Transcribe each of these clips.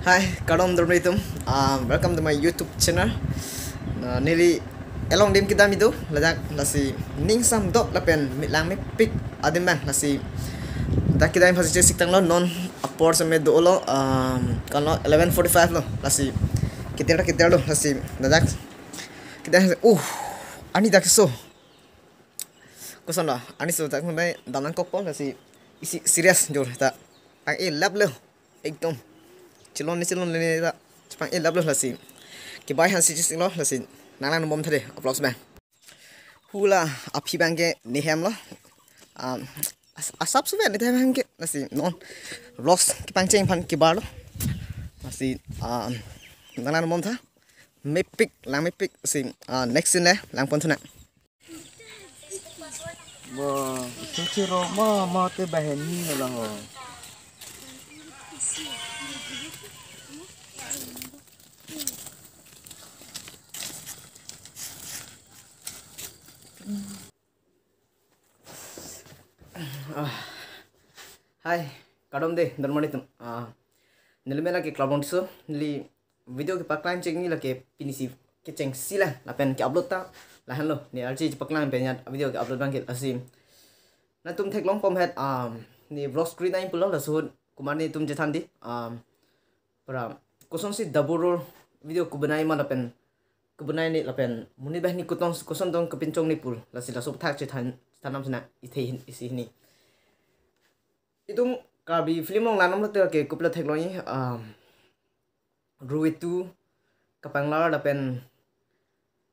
Hi, Kadom Dormitum. Welcome to my YouTube channel. Nearly along dim kita itu, lajak nasi ning sam dok lapen mitlang mi pick adim bang nasi. Tak kita yang pasti cek tang lo non apor sama do lo kalau 11:45 lo nasi. Kita lo nasi. Lajak kita ani tak so. Kusan lah, ani so tak mulai dalam kopong nasi. Isi serius jor tak. Ang lab lo. Ekdom. Cilon ni tak cepang lab lo nasi. Kibai han si lo nasi. Nang bom tadi upload bang. Hula api bang ke ni hem lo. Asap sudah ni hem ke nasi non. Loss kipang ceng pan kibar lo. Nasi nang bom tha. Mepik lang mepik si next in lang pon tu nak. Wah, cuci rumah mau te bahan ni lah ho. Hai, kadom deh, dormani tum. Nilimela ke club so, nili video ke paklan ceng ni lah ke pinisi ke ceng sila, lapen ke upload ta, lahan lo, ni arji paklan penyan video ke upload bang ke asim. Na tum tek long pom head ni vlog screen ain pulo la suhud kumani tum jetan di para koson si double video ku benai ma lapen ku benai ni lapen muni bah ni kutong koson dong kepincong ni pul la sila sub thak jetan tanam sana ite isi ni. Itu kabi film long lanam lo ke kupla tek long ni ruitu kapanglar lapen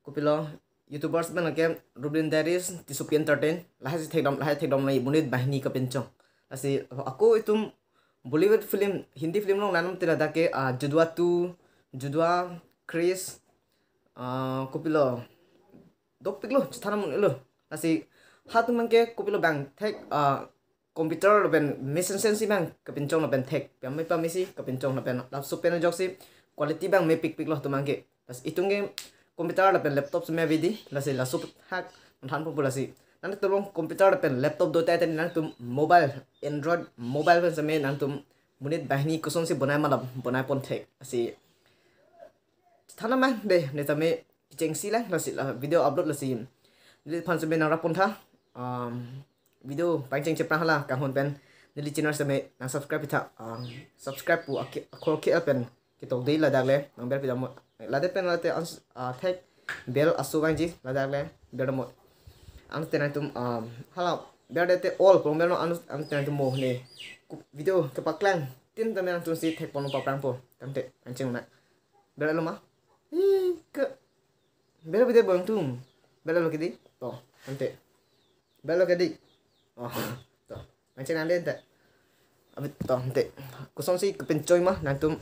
kupilo YouTubers man ke Ruben Darius di Supi Entertain lahai tek dom lai bunit bahni ka pencong asi aku itu Bollywood film Hindi film long nanam tira dake judwa Chris kupilo dok piklo tanam lo asi hatu man ke kupilo bang tek komputer ben mission sense bang ka pencong ben tek pamai pamisi ka pencong ben laptop pen joksi quality bang me piklo to mangke as itunge komputer la pen laptop semua vidi lasi lasup hack than populasi nanti tolong komputer la pen laptop do tay nanti tum mobile android mobile pen semua nanti tum munit bahni kuson si bonai malam bonai pon tek asi thana mah deh ne tame cengsi lah lasi video upload lasi jadi pan semua nang rapon tha video pancing cepra hala kahon pen nili channel semua nang subscribe ita subscribe pu akor ke pen kita dei la dagle nang ber pidam lade pen late tek bel asugang ji ladak le bermo anu tenai tum hala berdete all pom berno anu tenai tum mo ne video ke paklang tin tamen tum si tek pon papang po tamte anceng na berlo ma ke belo video bang tum belo kedi to tamte belo kedi to anceng ande ta abit to tamte kusong si kepencoy mah nantum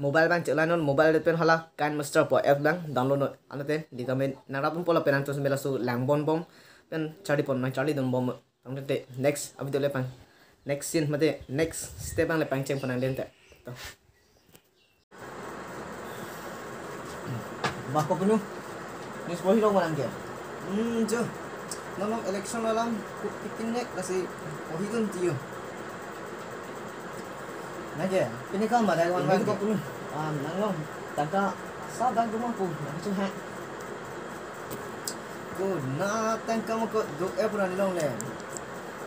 mobile bang cek lanon mobile depen hala kan master po app bang download anu ten di tamen narapun pola penan tos mela su langbon bom pen chari pon chari don bom tang te next abi dole pan next scene mate next step bang le pang ceng panang den te to bako penu ni sepohi lo manang ke jo nono election alam pikin nek kasi ohidun tiyo naja ini kan badai wan wan ko pun nangong tangka sa bang rumah pun langsung hak ko na tangka mo ko do e pura nilong le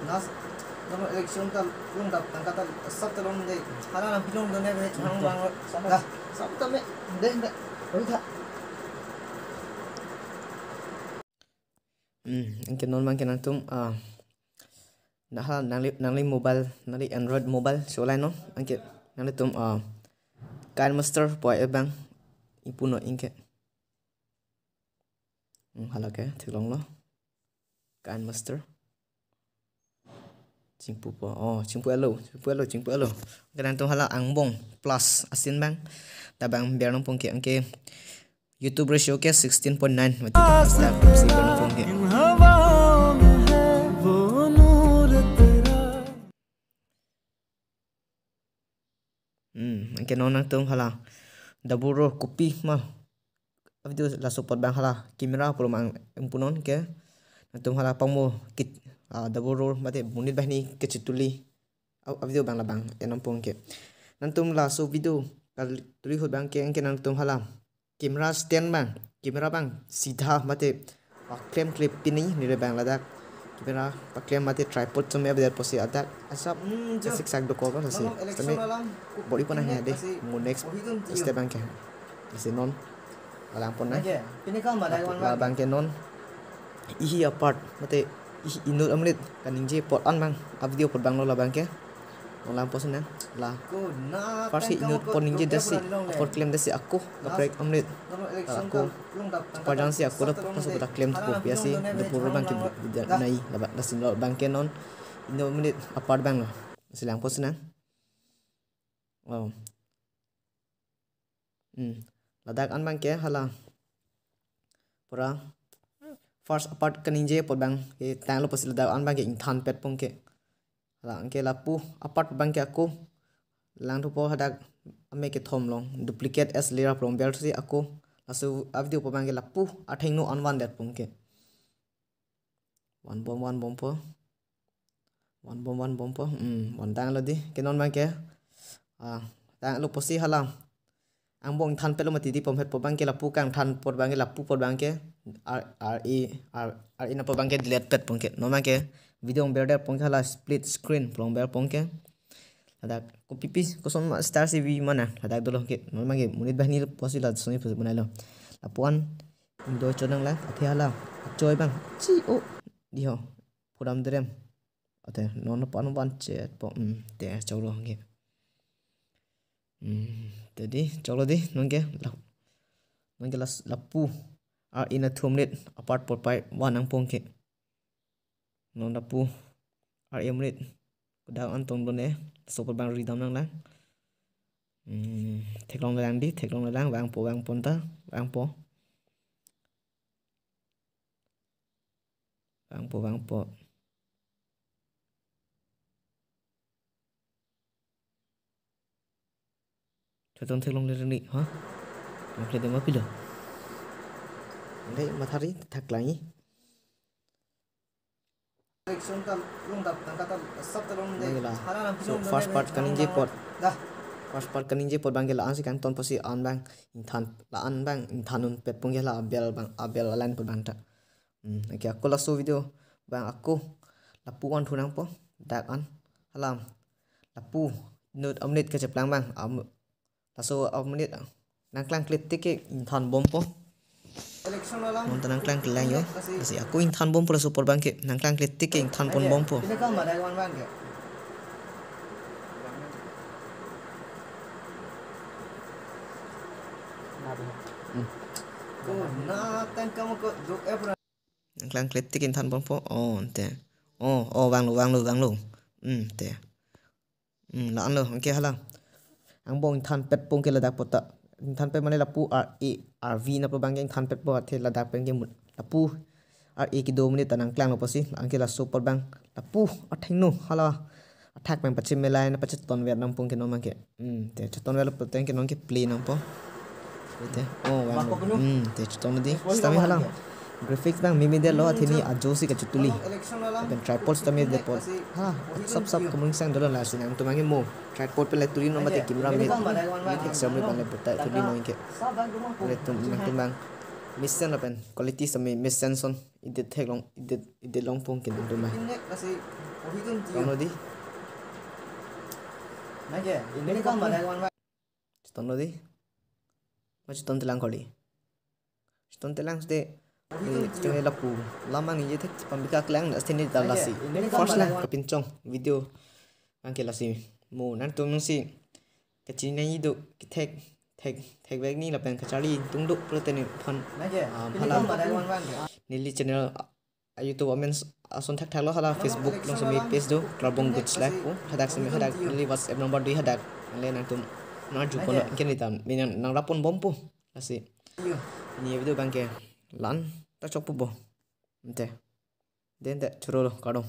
nas no election ta lung da tangka ta sab ta long de hala na pilong do ne be hang bang sab ta me de de oi tha angke non man kenan tum nah nangli mobile nangli android mobile solai no angke nangli tum kan master boy bang ipuno ingke halake thiklong lo kan master chingpu po chingpu elo kenan tum hala angbong plus asin bang tabang bernong pongke angke YouTube ratio ke 16.9 mati step si bernong pongke angke non tum hala daburo kopi mah video la support bang hala kamera pro mang impunon ke tum hala pangmo kit daburo mate munit bahni kecituli video bang labang enam pong ke nantum la so video kal turi hot bang ke angke nantum halam camera stand bang camera bang सीधा mate klem clip pini ni re bang ladak camera klem mate tripod chome abder posi adak asap sik sak do ko ba lasi tame body pona he de mo next step bang ke lasi non alang pona Ini kan badai wan la bang ke non ihi apart mate ihi inut amrit kaninje pot an bang a video pot bang lo la bang ke Orang pos na la first inut pon ninje dasi for claim dasi aku gaprek amrit aku padang si aku dapat masuk kita claim tu biasa de puro bang nai labat dasi lo bang kenon ino menit apart bang lo silang pos na wow ladak an bang ke hala pura first apart kaninje pot bang ke tang lo pos ladak an bang ke inthan pet pong ke angke lapu apart bangke aku lang tu po hadak ame ke thom long duplicate as lera from belt si aku lasu video po bangke lapu atheng no on one that pungke one bomb po one tang lo di kenon bangke tang lo posi halam ang bong than pelo mati di pom het po bangke lapu kang than pot bangke lapu pot bangke r ina po bangke delete pet pungke no bangke video berde pongke hala split screen plong ber pongke ada ko pipi ko som star cv mana ada dolo ke normal ke munit bahni posila soni pos bunai lo lapuan indo chonang la athiala choi bang chi o di ho puram derem ate non pan ban chet po te cholo nge tadi cholo di nongke las lapu are in a 2 minute apart pot pai wanang pongke non dapu ar emrit kuda anton bone super bang ridam nang lang theklong lang di theklong lang bang ponta bang po Chotong theklong le ni ha maple de mapilo ndai mathari thaklai so first part kaninje pot bang la ansi kan ton posi an bang inthan la an bang inthanun pet pung la abel alan pot bang ta okay aku la so video bang aku lapu an thunang po dak an halam lapu nut amnit ke cheplang bang la so amnit nang klang clip tike inthan bom po Nonton nangklang kelang yo. Kasi aku inthan bom pula super bangke. Nangklang kletik ke inthan pon bom po. Ini kan badai wan bangke. Nangklang kletik inthan bom po. Oh, te. Oh, bang lu. Te. La an lo, okay hala. Ang bong inthan pet pong ke ladak pota. Inthan pet mane lapu RV na po bangke inthan pet po athe ladak pengke lapu RE ki 2 minit tanang klang lo posi angke la super bang lapu atheng no hala attack bang pachim melai na pachet ton wer nang pong ke no mangke te cheton wer po teng ke non ke play nang po te bang te cheton di stami hala graphics bang mimi de lo athini ajosi ka chutuli ben tripod stami de po ha sab kumung sang dolon la sinang to mangi mo tripod pe le tuli no mate camera me exam me bota tuli no ke le tum bang mission open quality sami mission son ide long pong ke do ma kono di Nage, ini kan badai wan bang. cheton di ma cheton telang koli cheton telang ste Cuma lapu lama ni je pambika klang nak sini dalasi first lah kepincong video angke lasi mo nan tu mungsi kecil ni itu tag bag ni lapen kacari tungduk protein pan halam nili channel YouTube amen ason thak lo hala Facebook long semi page do klabong good slack ko hadak semi hadak nili WhatsApp number do hadak le nan tu na ju kono ken ni tam minang nang rapon bompo lasi ni video bangke lan tak cukup boh ente den tak curol kado